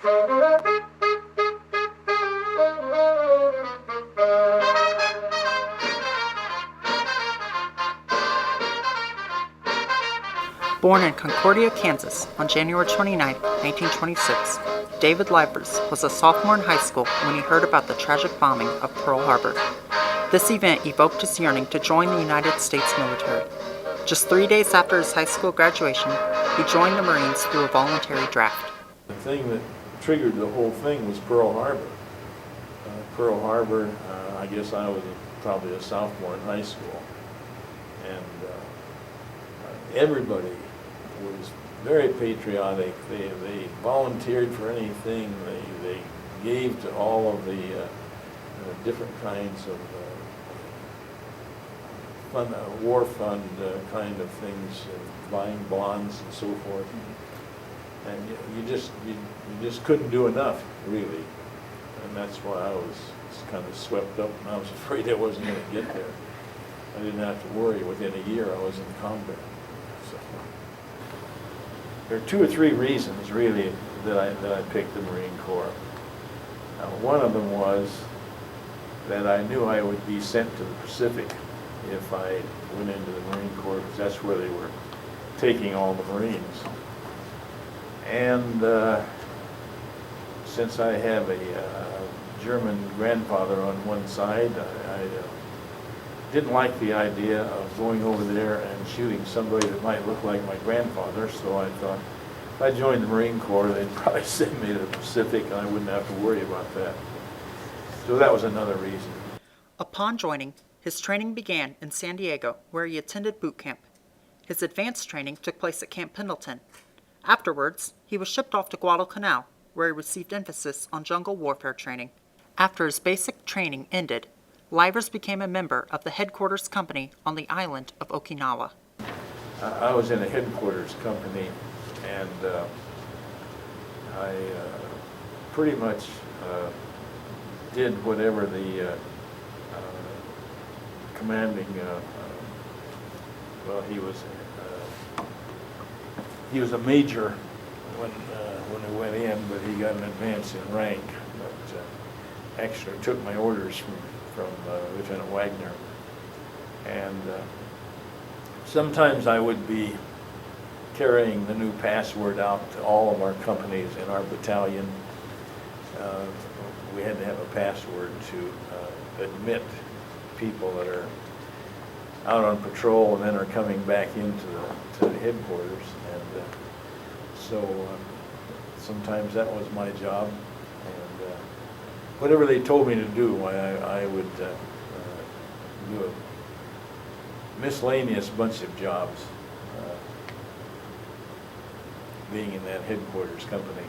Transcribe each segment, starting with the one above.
Born in Concordia, Kansas on January 29, 1926, David Livers was a sophomore in high school when he heard about the tragic bombing of Pearl Harbor. This event evoked his yearning to join the United States military. Just 3 days after his high school graduation, he joined the Marines through a voluntary draft. The thing that triggered the whole thing was Pearl Harbor. Pearl Harbor, I guess I was probably a sophomore in high school, and everybody was very patriotic. They volunteered for anything. They gave to all of the different kinds of war fund kind of things, buying bonds and so forth. And you just couldn't do enough, really. And that's why I was kind of swept up, and I was afraid I wasn't going to get there. I didn't have to worry. Within a year, I was in combat. So there are 2 or 3 reasons, really, that I picked the Marine Corps. One of them was that I knew I would be sent to the Pacific if I went into the Marine Corps, because that's where they were taking all the Marines. And since I have a German grandfather on one side, I didn't like the idea of going over there and shooting somebody that might look like my grandfather, so I thought if I joined the Marine Corps, they'd probably send me to the Pacific and I wouldn't have to worry about that. So that was another reason. Upon joining, his training began in San Diego, where he attended boot camp. His advanced training took place at Camp Pendleton. Afterwards, he was shipped off to Guadalcanal, where he received emphasis on jungle warfare training. After his basic training ended, Livers became a member of the headquarters company on the island of Okinawa. I was in a headquarters company, and I pretty much did whatever the commanding, well, he was a major when he went in, but he got an advance in rank. But actually took my orders from Lieutenant Wagner. And sometimes I would be carrying the new password out to all of our companies in our battalion. We had to have a password to admit people that are out on patrol and then are coming back into the headquarters. And so sometimes that was my job. And whatever they told me to do, I would do a miscellaneous bunch of jobs being in that headquarters company.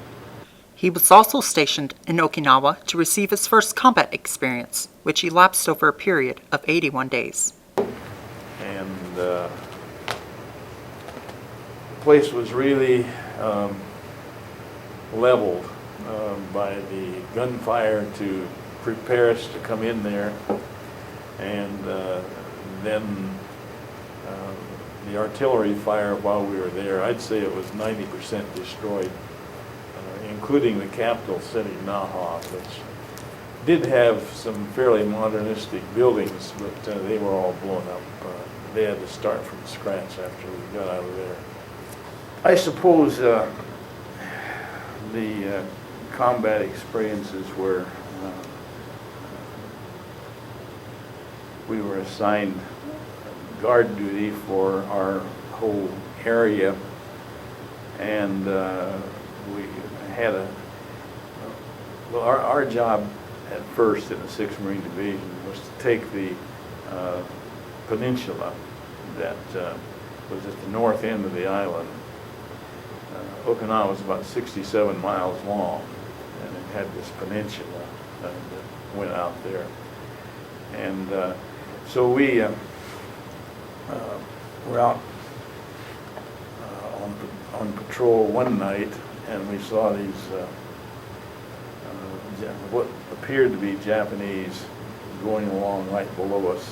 He was also stationed in Okinawa to receive his first combat experience, which elapsed over a period of 81 days. And the place was really leveled by the gunfire to prepare us to come in there, and then the artillery fire while we were there. I'd say it was 90% destroyed, including the capital city, Naha, which did have some fairly modernistic buildings, but they were all blown up. They had to start from scratch after we got out of there. I suppose the combat experiences were, we were assigned guard duty for our whole area, and we had well, our job at first in the 6th Marine Division was to take the peninsula that was at the north end of the island. Okinawa was about 67 miles long, and it had this peninsula that went out there. And so we were out on patrol one night, and we saw these what appeared to be Japanese going along right below us,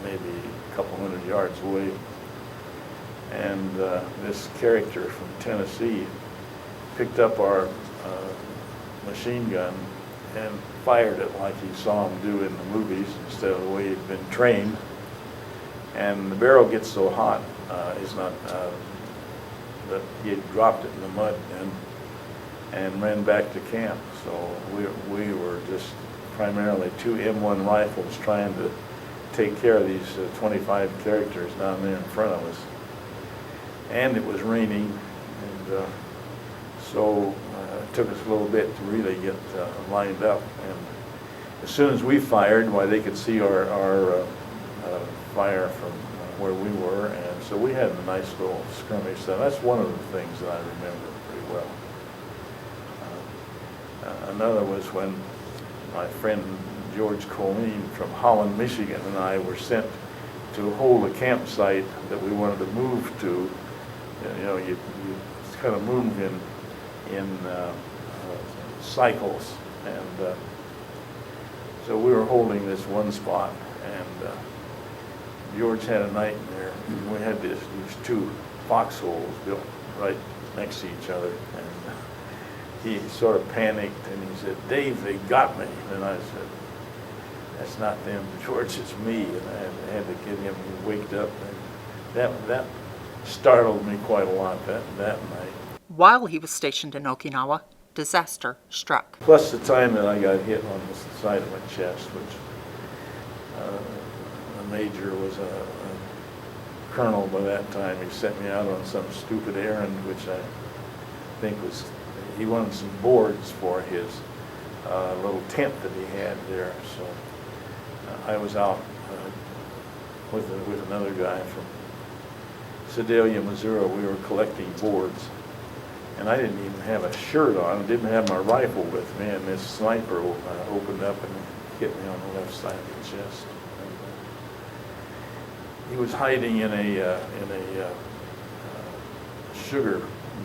maybe a couple hundred yards away. And this character from Tennessee picked up our machine gun and fired it like he saw him do in the movies instead of the way he'd been trained. And the barrel gets so hot, that he had dropped it in the mud and ran back to camp. So we were just primarily two M1 rifles trying to take care of these 25 characters down there in front of us. And it was raining, and so it took us a little bit to really get lined up. And as soon as we fired, why, they could see our fire from where we were, and so we had a nice little skirmish. So that's one of the things that I remember pretty well. Another was when my friend George Colleen from Holland, Michigan, and I were sent to hold a campsite that we wanted to move to. You know, you kind of move in cycles, and so we were holding this one spot, and George had a nightmare. We had these two foxholes built right next to each other, and he sort of panicked, and he said, "Dave, they got me." And I said, "That's not them, George, it's me." And I had to get him waked up, and that startled me quite a lot that night. While he was stationed in Okinawa, disaster struck. Plus the time that I got hit on the side of my chest, which the major was a colonel by that time. He sent me out on some stupid errand, which I think was, he wanted some boards for his little tent that he had there. So I was out with another guy from Sedalia, Missouri. We were collecting boards, and I didn't even have a shirt on. I didn't have my rifle with me, and this sniper opened up and hit me on the left side of the chest. And, he was hiding in a sugar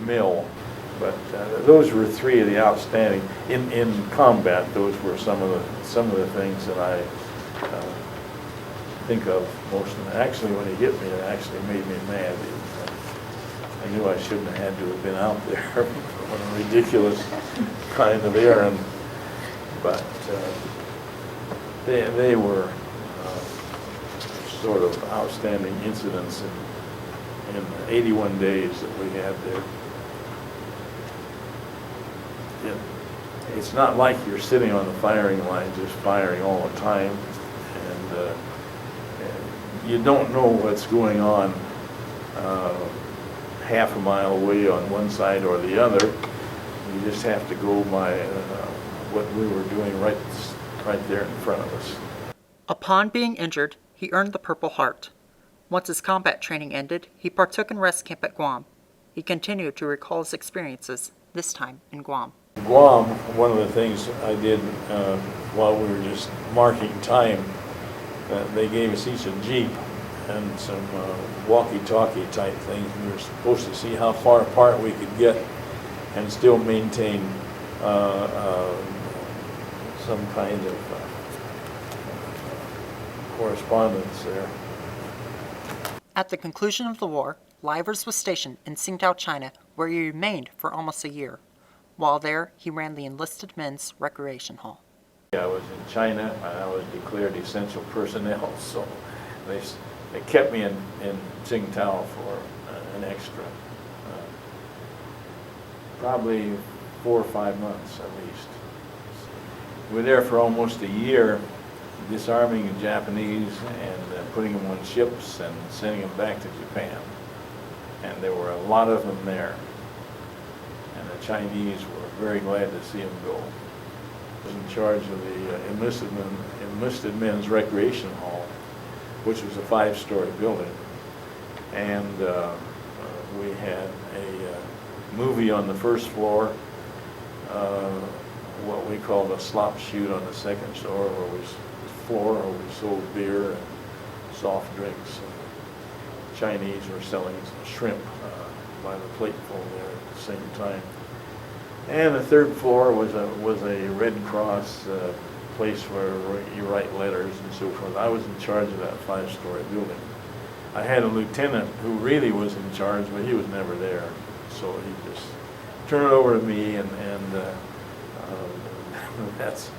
mill, but those were three of the outstanding in combat. Those were some of the things that I think of most of them. Actually, when he hit me, it actually made me mad. I knew I shouldn't have had to have been out there on a ridiculous kind of errand, but they were sort of outstanding incidents in 81 days that we had there. It's not like you're sitting on the firing line just firing all the time, and you don't know what's going on half a mile away on one side or the other. You just have to go by what we were doing right there in front of us. Upon being injured, he earned the Purple Heart. Once his combat training ended, he partook in rest camp at Guam. He continued to recall his experiences, this time in Guam. Guam, one of the things I did while we were just marking time, they gave us each a Jeep and some walkie-talkie type things. We were supposed to see how far apart we could get and still maintain some kind of correspondence there. At the conclusion of the war, Livers was stationed in Tsingtao, China, where he remained for almost a year. While there, he ran the Enlisted Men's Recreation Hall. I was in China, and I was declared essential personnel, so they kept me in Tsingtao for an extra, probably 4 or 5 months at least. We were there for almost a year, disarming the Japanese and putting them on ships and sending them back to Japan. And there were a lot of them there. And the Chinese were very glad to see them go. I was in charge of the Enlisted Men's Recreation Hall, which was a 5-story building. And we had a movie on the first floor, what we called a slop shoot on the second floor, where we sold beer and soft drinks. And Chinese were selling shrimp by the plateful there at the same time. And the third floor was a Red Cross place where you write letters and so forth. I was in charge of that 5-story building. I had a lieutenant who really was in charge, but he was never there. So he just turned it over to me, and that's,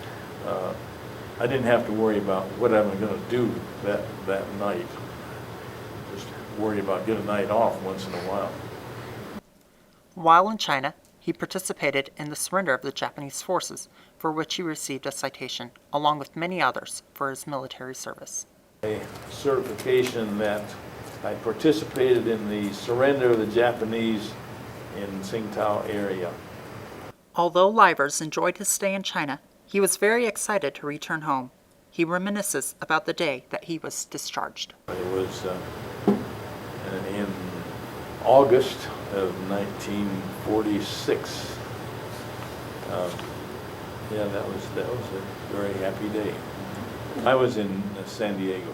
I didn't have to worry about what I'm going to do that night. Just worry about getting a night off once in a while. While in China, he participated in the surrender of the Japanese forces, for which he received a citation, along with many others, for his military service. A certification that I participated in the surrender of the Japanese in Tsingtao area. Although Livers enjoyed his stay in China, he was very excited to return home. He reminisces about the day that he was discharged. It was in August of 1946. Yeah, that was a very happy day. I was in San Diego.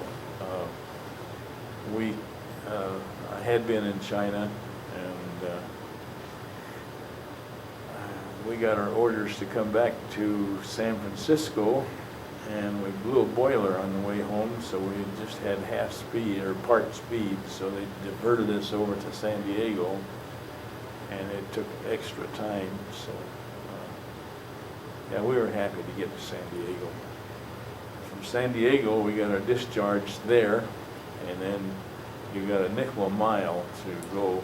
I had been in China, and we got our orders to come back to San Francisco, and we blew a boiler on the way home, so we just had half speed or part speed, so they diverted us over to San Diego, and it took extra time, so yeah, we were happy to get to San Diego. From San Diego, we got our discharge there, and then you got a nickel a mile to go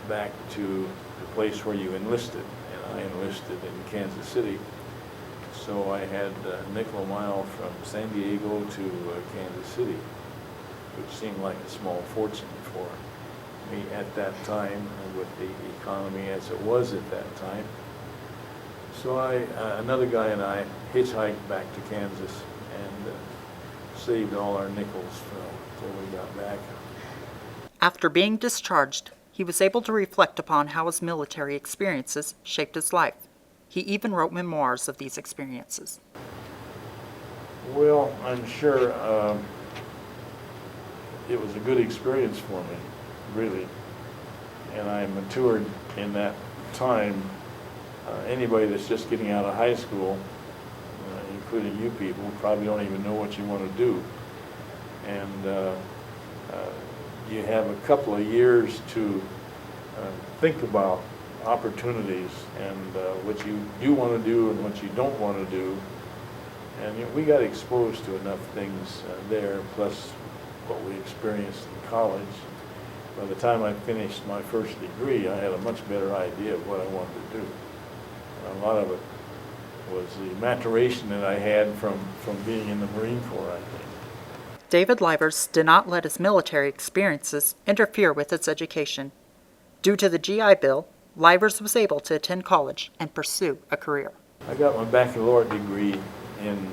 back to the place where you enlisted, and I enlisted in Kansas City. So I had a nickel a mile from San Diego to Kansas City, which seemed like a small fortune for me at that time with the economy as it was at that time. So another guy and I hitchhiked back to Kansas and saved all our nickels until we got back. After being discharged, he was able to reflect upon how his military experiences shaped his life. He even wrote memoirs of these experiences. Well, I'm sure it was a good experience for me, really. And I matured in that time. Anybody that's just getting out of high school, including you people, probably don't even know what you want to do. And you have a couple of years to think about opportunities and what you do want to do and what you don't want to do. And we got exposed to enough things there, plus what we experienced in college. By the time I finished my first degree, I had a much better idea of what I wanted to do. A lot of it was the maturation that I had from being in the Marine Corps, I think. David Livers did not let his military experiences interfere with his education. Due to the GI Bill, Livers was able to attend college and pursue a career. I got my baccalaureate degree in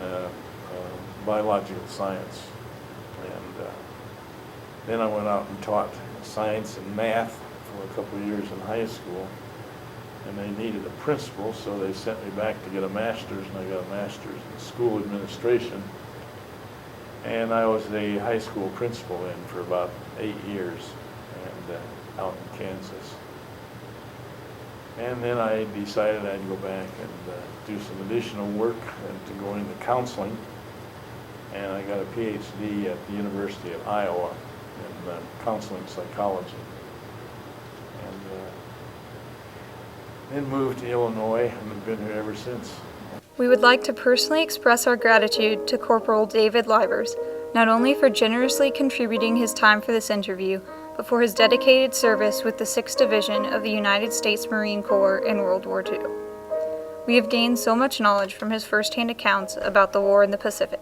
biological science, and then I went out and taught science and math for a couple of years in high school, and they needed a principal, so they sent me back to get a master's, and I got a master's in school administration, and I was a high school principal then for about 8 years, and out in Kansas. And then I decided I'd go back and do some additional work and to go into counseling. And I got a PhD at the University of Iowa in counseling psychology. And then moved to Illinois and have been here ever since. We would like to personally express our gratitude to Corporal David Livers, not only for generously contributing his time for this interview, but for his dedicated service with the 6th Division of the United States Marine Corps in World War II. We have gained so much knowledge from his first-hand accounts about the war in the Pacific.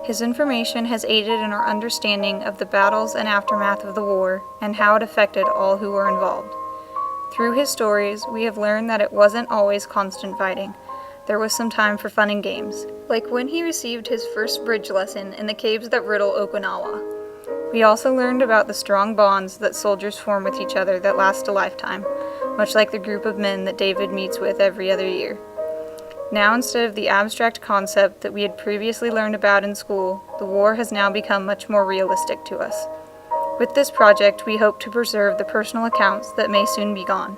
His information has aided in our understanding of the battles and aftermath of the war and how it affected all who were involved. Through his stories, we have learned that it wasn't always constant fighting. There was some time for fun and games, like when he received his first bridge lesson in the caves that riddle Okinawa. We also learned about the strong bonds that soldiers form with each other that last a lifetime, much like the group of men that David meets with every other year. Now, instead of the abstract concept that we had previously learned about in school, the war has now become much more realistic to us. With this project, we hope to preserve the personal accounts that may soon be gone.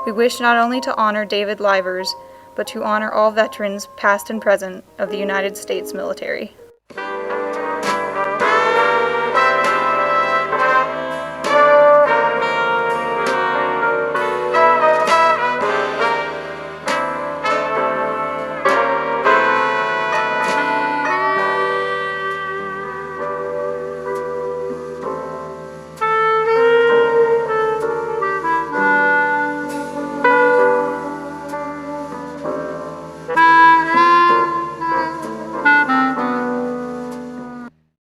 We wish not only to honor David Livers, but to honor all veterans, past and present, of the United States military.